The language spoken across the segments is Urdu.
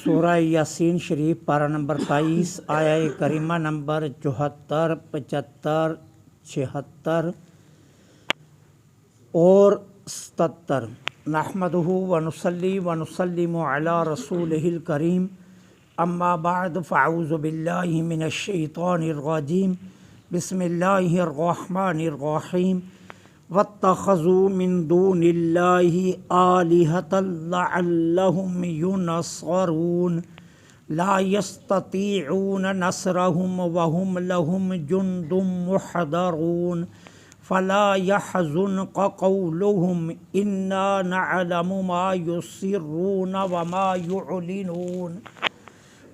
سورہ یاسین شریف پارہ نمبر 23 آیہ کریمہ نمبر 74 75 76 اور 77۔ نحمدہ ونصلی ونسلم علی رسولہ الکریم، اما بعد فاعوذ باللہ من الشیطان الرجیم، بسم اللہ الرحمن الرحیم۔ واتخذوا من دون اللہ آلہۃ لعلہم ینصرون لا یستطیعون نصرہم وہم لہم جند محضرون فلا يحزنك قولهم انا نعلم ما يسرون وما يعلنون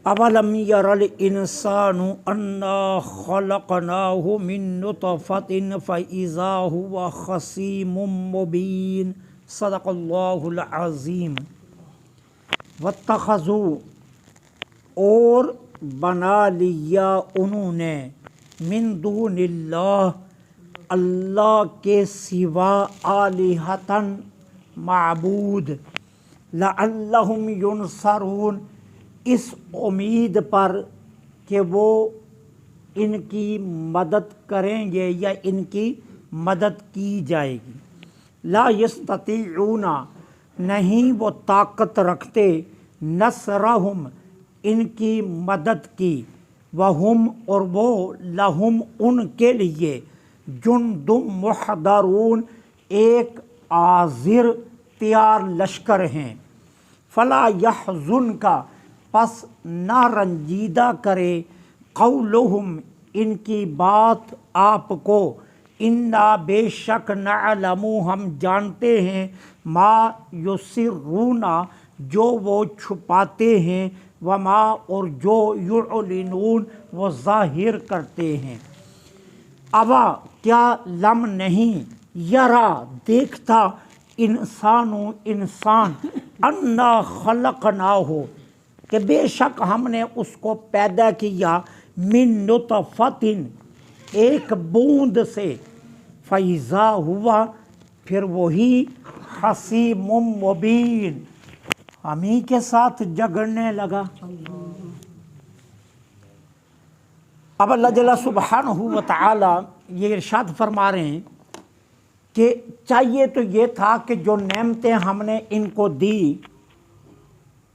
اولم ير الانسان انا خلقناه من نطفة فاذا هو خصيم مبين۔ صدق اللہ العظیم۔ واتخذوا، اور بنا لیا انہوں نے، من دون اللہ، اللہ کے سوا، آلہتاً، معبود، لعلہم ینصرون، اس امید پر کہ وہ ان کی مدد کریں گے یا ان کی مدد کی جائے گی۔ لا یستطیعون، نہیں وہ طاقت رکھتے، نصرہم، ان کی مدد کی، وہم، اور وہ، لہم، ان کے لیے، جند محضرون، ایک حاضر تیار لشکر ہیں۔ فلا یحزنک، پس نہ رنجیدہ کرے، قولہم، ان کی بات آپ کو، انا، بے شک، نعلم، ہم جانتے ہیں، ما یسرون، جو وہ چھپاتے ہیں، وما، اور جو، یعلنون، وہ ظاہر کرتے ہیں۔ اوا، کیا لم نہیں، یرا، دیکھتا، انسان، انا خلقناہ، کہ بے شک ہم نے اس کو پیدا کیا، من نطفۃ، ایک بوند سے، فاذا ہوا، پھر وہی، خصیم مبین، ہم ہی کے ساتھ جھگڑنے لگا۔ اب اللہ جل سبحانہ و تعالی یہ ارشاد فرما رہے ہیں کہ چاہیے تو یہ تھا کہ جو نعمتیں ہم نے ان کو دی،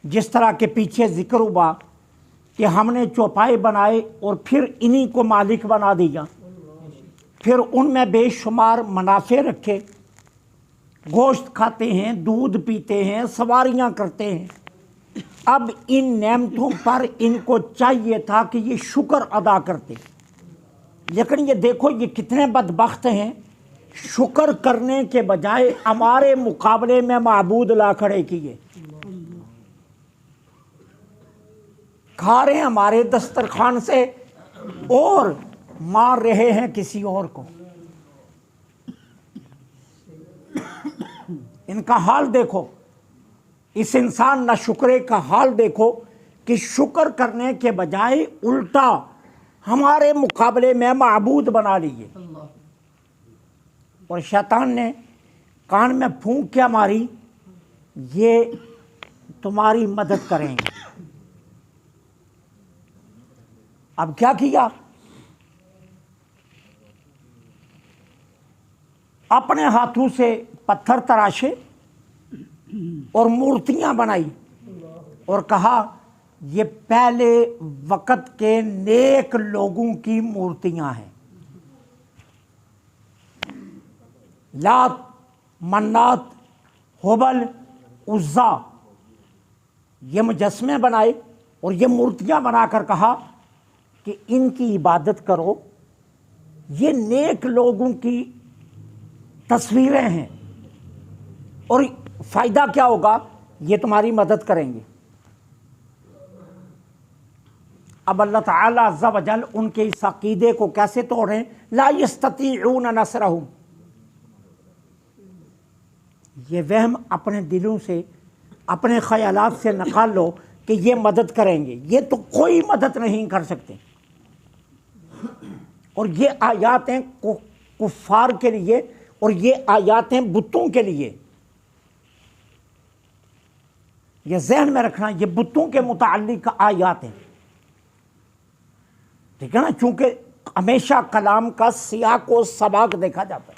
جس طرح کے پیچھے ذکر ہوا کہ ہم نے چوپائے بنائے اور پھر انہی کو مالک بنا دیا، پھر ان میں بے شمار منافع رکھے، گوشت کھاتے ہیں، دودھ پیتے ہیں، سواریاں کرتے ہیں۔ اب ان نعمتوں پر ان کو چاہیے تھا کہ یہ شکر ادا کرتے، لیکن یہ دیکھو یہ کتنے بدبخت ہیں، شکر کرنے کے بجائے ہمارے مقابلے میں معبود لا کھڑے کیے، کھا رہے ہیں ہمارے دسترخوان سے اور مار رہے ہیں کسی اور کو۔ ان کا حال دیکھو، اس انسان نہ شکرے کا حال دیکھو کہ شکر کرنے کے بجائے الٹا ہمارے مقابلے میں معبود بنا لیے۔ اور شیطان نے کان میں پھونک کیا ماری، یہ تمہاری مدد کریں گے۔ اب کیا کیا، اپنے ہاتھوں سے پتھر تراشے اور مورتیاں بنائی اور کہا یہ پہلے وقت کے نیک لوگوں کی مورتیاں ہیں، لات، منات، ہبل، عزا، یہ مجسمے بنائے اور یہ مورتیاں بنا کر کہا کہ ان کی عبادت کرو، یہ نیک لوگوں کی تصویریں ہیں اور فائدہ کیا ہوگا، یہ تمہاری مدد کریں گے۔ اب اللہ تعالیٰ عز و جل ان کے اس عقیدے کو کیسے توڑ رہے ہیں، لا یستطیعون نصرہم، یہ وہم اپنے دلوں سے، اپنے خیالات سے نکال لو کہ یہ مدد کریں گے، یہ تو کوئی مدد نہیں کر سکتے۔ اور یہ آیات ہیں کفار کے لیے اور یہ آیات ہیں بتوں کے لیے۔ یہ ذہن میں رکھنا، یہ بتوں کے متعلق آیات ہیں، ٹھیک ہے نا، چونکہ ہمیشہ کلام کا سیاق و سباق دیکھا جاتا ہے،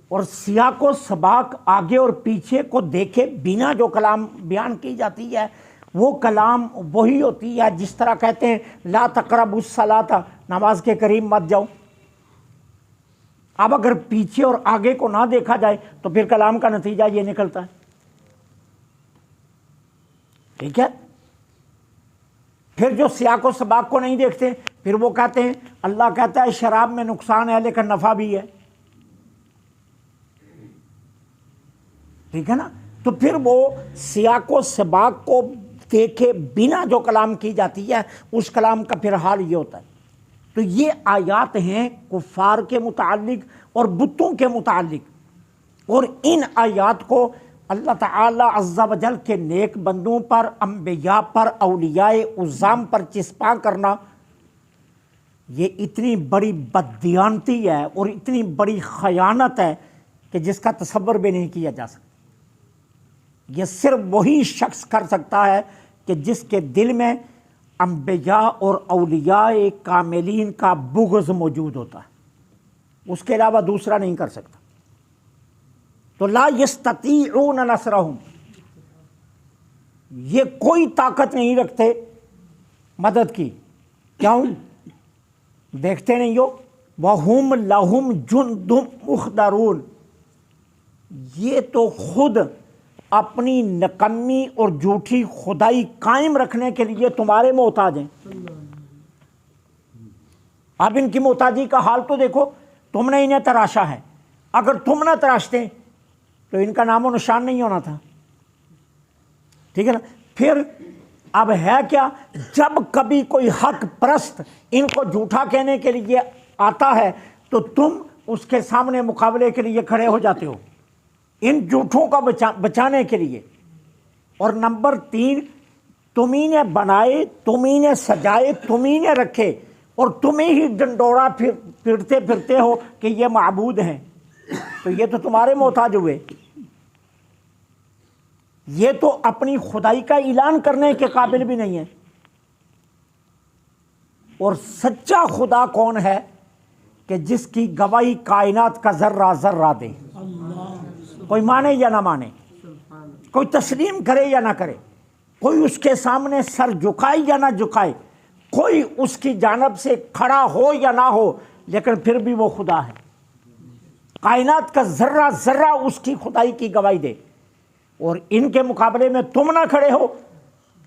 اور سیاق و سباق آگے اور پیچھے کو دیکھے بنا جو کلام بیان کی جاتی ہے وہ کلام وہی ہوتی ہے جس طرح کہتے ہیں لا تقربوا الصلاۃ، نماز کے قریب مت جاؤ۔ اب اگر پیچھے اور آگے کو نہ دیکھا جائے تو پھر کلام کا نتیجہ یہ نکلتا ہے، ٹھیک ہے۔ پھر جو سیاق و سباق کو نہیں دیکھتے پھر وہ کہتے ہیں اللہ کہتا ہے شراب میں نقصان ہے لیکن نفع بھی ہے، ٹھیک ہے نا۔ تو پھر وہ سیاق و سباق کو دیکھے بنا جو کلام کی جاتی ہے اس کلام کا پھر حال یہ ہوتا ہے۔ تو یہ آیات ہیں کفار کے متعلق اور بتوں کے متعلق، اور ان آیات کو اللہ تعالی عز و جل کے نیک بندوں پر، انبیاء پر، اولیاء عظام پر چسپاں کرنا یہ اتنی بڑی بددیانتی ہے اور اتنی بڑی خیانت ہے کہ جس کا تصور بھی نہیں کیا جا سکتا۔ یہ صرف وہی شخص کر سکتا ہے کہ جس کے دل میں انبیاء اور اولیاء کاملین کا بغض موجود ہوتا ہے، اس کے علاوہ دوسرا نہیں کر سکتا۔ تو لا یستطیعون نصرہم، یہ کوئی طاقت نہیں رکھتے مدد کی، کیوں؟ دیکھتے نہیں ہو وَهُمْ لَهُمْ جُنْدٌ مُحْضَرُونَ، یہ تو خود اپنی نکمی اور جھوٹی خدائی قائم رکھنے کے لیے تمہارے محتاج ہیں۔ اب ان کی محتاجی کا حال تو دیکھو، تم نے انہیں تراشا ہے، اگر تم نہ تراشتے تو ان کا نام و نشان نہیں ہونا تھا، ٹھیک ہے نا۔ پھر اب ہے کیا، جب کبھی کوئی حق پرست ان کو جھوٹا کہنے کے لیے آتا ہے تو تم اس کے سامنے مقابلے کے لیے کھڑے ہو جاتے ہو ان جھوٹوں کا بچانے کے لیے۔ اور نمبر 3، تمہیں نے بنائے، تمہیں نے سجائے، تمہیں نے رکھے، اور تمہیں ہی ڈنڈورا پھرتے پھرتے ہو کہ یہ معبود ہیں، تو یہ تو تمہارے محتاج ہوئے، یہ تو اپنی خدائی کا اعلان کرنے کے قابل بھی نہیں ہے۔ اور سچا خدا کون ہے کہ جس کی گواہی کائنات کا ذرہ ذرہ دے، کوئی مانے یا نہ مانے، کوئی تسلیم کرے یا نہ کرے، کوئی اس کے سامنے سر جھکائے یا نہ جھکائے، کوئی اس کی جانب سے کھڑا ہو یا نہ ہو، لیکن پھر بھی وہ خدا ہے، کائنات کا ذرہ ذرہ اس کی خدائی کی گواہی دے۔ اور ان کے مقابلے میں تم نہ کھڑے ہو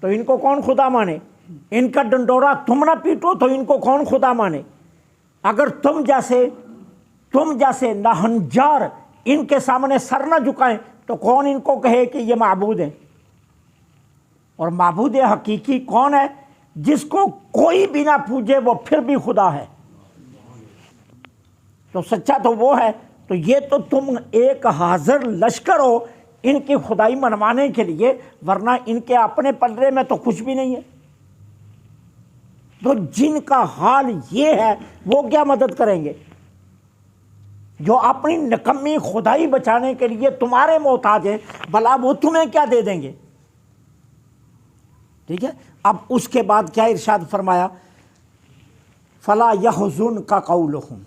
تو ان کو کون خدا مانے؟ ان کا ڈنڈورا تم نہ پیٹو تو ان کو کون خدا مانے؟ اگر تم جیسے ناہنجار ان کے سامنے سر نہ جھکائیں تو کون ان کو کہے کہ یہ معبود ہے؟ اور معبود حقیقی کون ہے؟ جس کو کوئی بھی نہ پوجے وہ پھر بھی خدا ہے، تو سچا تو وہ ہے۔ تو یہ تو تم ایک حاضر لشکر ہو ان کی خدائی منوانے کے لیے، ورنہ ان کے اپنے پلڑے میں تو کچھ بھی نہیں ہے۔ تو جن کا حال یہ ہے وہ کیا مدد کریں گے؟ جو اپنی نکمی خدائی بچانے کے لیے تمہارے محتاج ہیں، بھلا وہ تمہیں کیا دے دیں گے؟ ٹھیک ہے۔ اب اس کے بعد کیا ارشاد فرمایا؟ فلا يحزنك قولهم،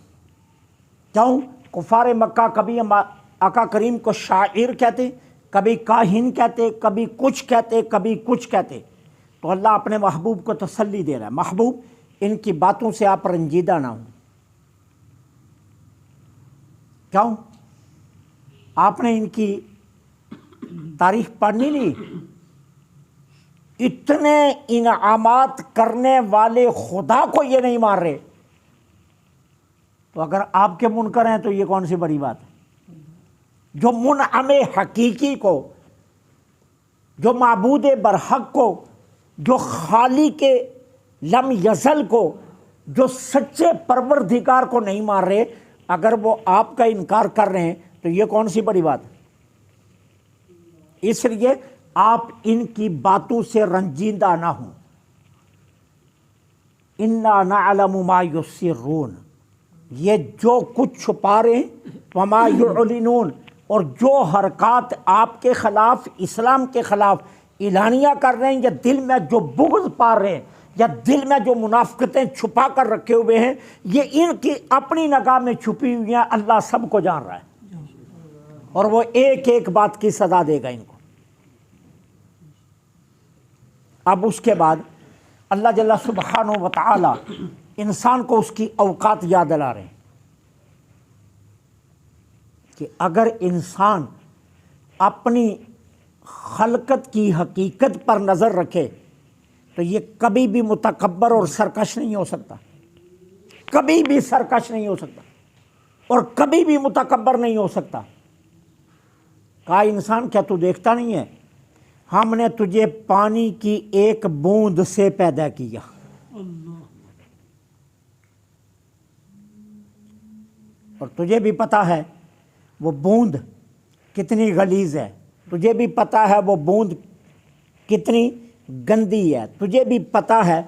کیوں؟ کفار مکہ کبھی آقا کریم کو شاعر کہتے، کبھی کاہن کہتے، کبھی کچھ کہتے، کبھی کچھ کہتے۔ تو اللہ اپنے محبوب کو تسلی دے رہا ہے، محبوب ان کی باتوں سے آپ رنجیدہ نہ ہوں۔ کیوں؟ آپ نے ان کی تاریخ پڑھنی نہیں؟ اتنے انعامات کرنے والے خدا کو یہ نہیں مار رہے، تو اگر آپ کے منکر ہیں تو یہ کون سی بڑی بات ہے؟ جو منعم حقیقی کو، جو معبود برحق کو، جو خالق لم یزل کو، جو سچے پروردگار کو نہیں مار رہے، اگر وہ آپ کا انکار کر رہے ہیں تو یہ کون سی بڑی بات ہے؟ اس لیے آپ ان کی باتوں سے رنجیدہ نہ ہوں۔ انا نعلم ما یسرون، یہ جو کچھ چھپا رہے ہیں، وما یعلنون، اور جو حرکات آپ کے خلاف، اسلام کے خلاف اعلانیہ کر رہے ہیں، یا دل میں جو بغض پال رہے ہیں، یا دل میں جو منافقتیں چھپا کر رکھے ہوئے ہیں، یہ ان کی اپنی نگاہ میں چھپی ہوئی ہیں، اللہ سب کو جان رہا ہے، اور وہ ایک ایک بات کی سزا دے گا ان کو۔ اب اس کے بعد اللہ جل سبحانہ و تعالی انسان کو اس کی اوقات یاد دلا رہے ہیں کہ اگر انسان اپنی خلقت کی حقیقت پر نظر رکھے تو یہ کبھی بھی متکبر اور سرکش نہیں ہو سکتا، کبھی بھی سرکش نہیں ہو سکتا، اور کبھی بھی متکبر نہیں ہو سکتا۔ کہا انسان کیا تو دیکھتا نہیں ہے، ہم نے تجھے پانی کی ایک بوند سے پیدا کیا، اور تجھے بھی پتا ہے وہ بوند کتنی غلیظ ہے، تجھے بھی پتا ہے وہ بوند کتنی گندی ہے، تجھے بھی پتا ہے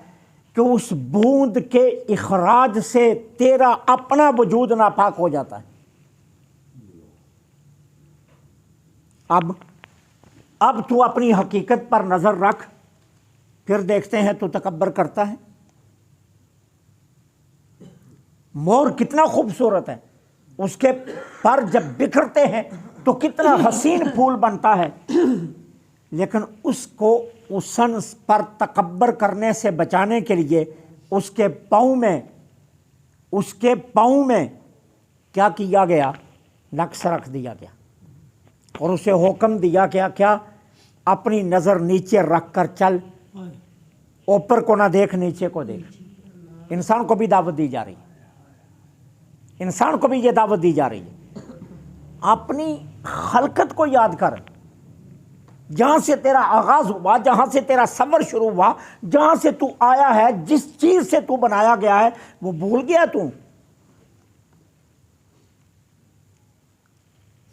کہ اس بوند کے اخراج سے تیرا اپنا وجود ناپاک ہو جاتا ہے۔ اب تو اپنی حقیقت پر نظر رکھ، پھر دیکھتے ہیں تو تکبر کرتا ہے۔ مور کتنا خوبصورت ہے، اس کے پر جب بکھرتے ہیں تو کتنا حسین پھول بنتا ہے، لیکن اس کو اسن پر تکبر کرنے سے بچانے کے لیے اس کے پاؤں میں کیا کیا گیا؟ نقش رکھ دیا گیا، اور اسے حکم دیا گیا کیا؟ اپنی نظر نیچے رکھ کر چل، اوپر کو نہ دیکھ نیچے کو دیکھ۔ انسان کو بھی دعوت دی جا رہی ہے، انسان کو بھی یہ دعوت دی جا رہی ہے، اپنی خلقت کو یاد کر، جہاں سے تیرا آغاز ہوا، جہاں سے تیرا سفر شروع ہوا، جہاں سے تو آیا ہے، جس چیز سے تو بنایا گیا ہے، وہ بھول گیا تو؟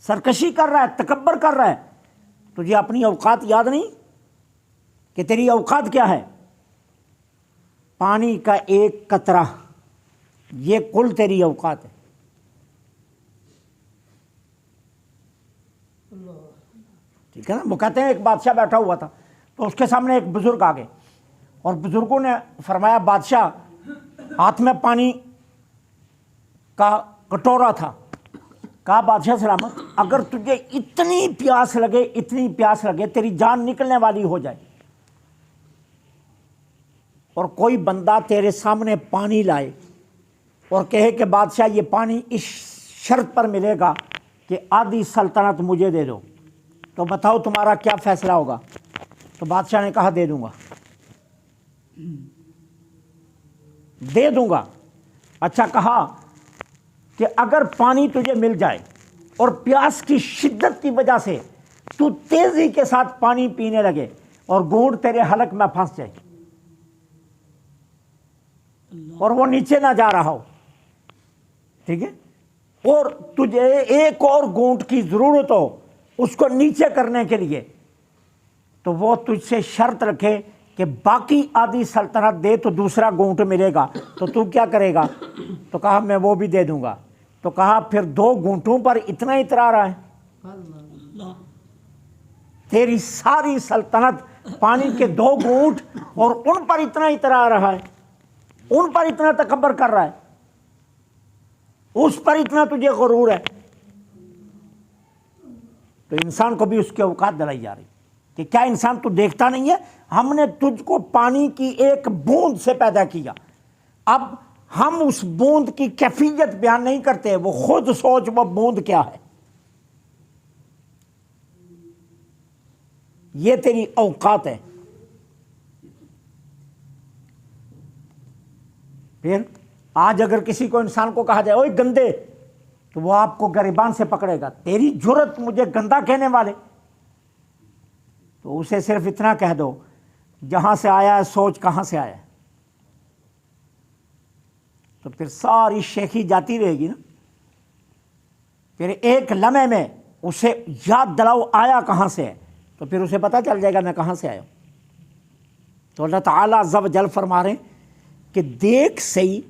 سرکشی کر رہا ہے، تکبر کر رہا ہے، تجھے اپنی اوقات یاد نہیں کہ تیری اوقات کیا ہے؟ پانی کا ایک قطرہ، یہ کل تیری اوقات ہے۔ ٹھیک ہے نا؟ وہ کہتے ہیں ایک بادشاہ بیٹھا ہوا تھا تو اس کے سامنے ایک بزرگ آ گئے، اور بزرگوں نے فرمایا بادشاہ، ہاتھ میں پانی کا کٹورا تھا، کہا بادشاہ سلامت، اگر تجھے اتنی پیاس لگے تیری جان نکلنے والی ہو جائے، اور کوئی بندہ تیرے سامنے پانی لائے اور کہے کہ بادشاہ یہ پانی اس شرط پر ملے گا کہ آدھی سلطنت مجھے دے دو، تو بتاؤ تمہارا کیا فیصلہ ہوگا؟ تو بادشاہ نے کہا دے دوں گا۔ اچھا، کہا کہ اگر پانی تجھے مل جائے اور پیاس کی شدت کی وجہ سے تو تیزی کے ساتھ پانی پینے لگے اور گھونٹ تیرے حلق میں پھنس جائے اور وہ نیچے نہ جا رہا ہو، ٹھیک ہے، اور تجھے ایک اور گھونٹ کی ضرورت ہو اس کو نیچے کرنے کے لیے، تو وہ تجھ سے شرط رکھے کہ باقی آدھی سلطنت دے تو دوسرا گھونٹ ملے گا، تو کیا کرے گا؟ تو کہا میں وہ بھی دے دوں گا۔ تو کہا پھر 2 گھونٹوں پر اتنا اترا رہا ہے، تیری ساری سلطنت پانی کے 2 گھونٹ اور ان پر اتنا اترا رہا ہے، ان پر اتنا تکبر کر رہا ہے، اس پر اتنا تجھے غرور ہے۔ تو انسان کو بھی اس کی اوقات دلائی جا رہی کہ کیا انسان تو دیکھتا نہیں ہے، ہم نے تجھ کو پانی کی ایک بوند سے پیدا کیا، اب ہم اس بوند کی کیفیت بیان نہیں کرتے، وہ خود سوچ وہ بوند کیا ہے۔ یہ تیری اوقات ہے۔ پھر آج اگر کسی کو انسان کو کہا جائے اوئے گندے، تو وہ آپ کو گریبان سے پکڑے گا، تیری جرت مجھے گندا کہنے والے، تو اسے صرف اتنا کہہ دو جہاں سے آیا ہے سوچ کہاں سے آیا ہے، تو پھر ساری شیخی جاتی رہے گی نا۔ پھر ایک لمحے میں اسے یاد دلاؤ آیا کہاں سے ہے، تو پھر اسے پتہ چل جائے گا میں کہاں سے آیا ہوں۔ تو اللہ تعالیٰ عز و جل فرما رہے ہیں کہ دیکھ صحیح،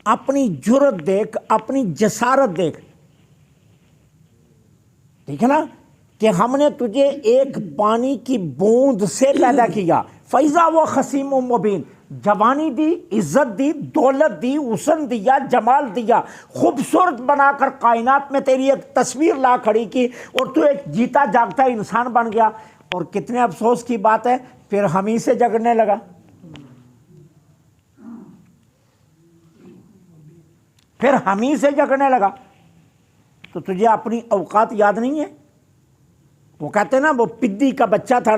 اپنی جرت دیکھ، اپنی جسارت دیکھ، ٹھیک ہے نا، کہ ہم نے تجھے ایک پانی کی بوند سے پیدا کیا، فیضا وہ خصیم و مبین، جوانی دی، عزت دی، دولت دی، حسن دیا، جمال دیا، خوبصورت بنا کر کائنات میں تیری ایک تصویر لا کھڑی کی، اور تو ایک جیتا جاگتا انسان بن گیا، اور کتنے افسوس کی بات ہے پھر ہم ہی سے جگڑنے لگا، پھر ہم ہی سے جگڑنے لگا۔ تو تجھے اپنی اوقات یاد نہیں ہے؟ وہ کہتے ہیں نا وہ پدی کا بچہ تھا نا،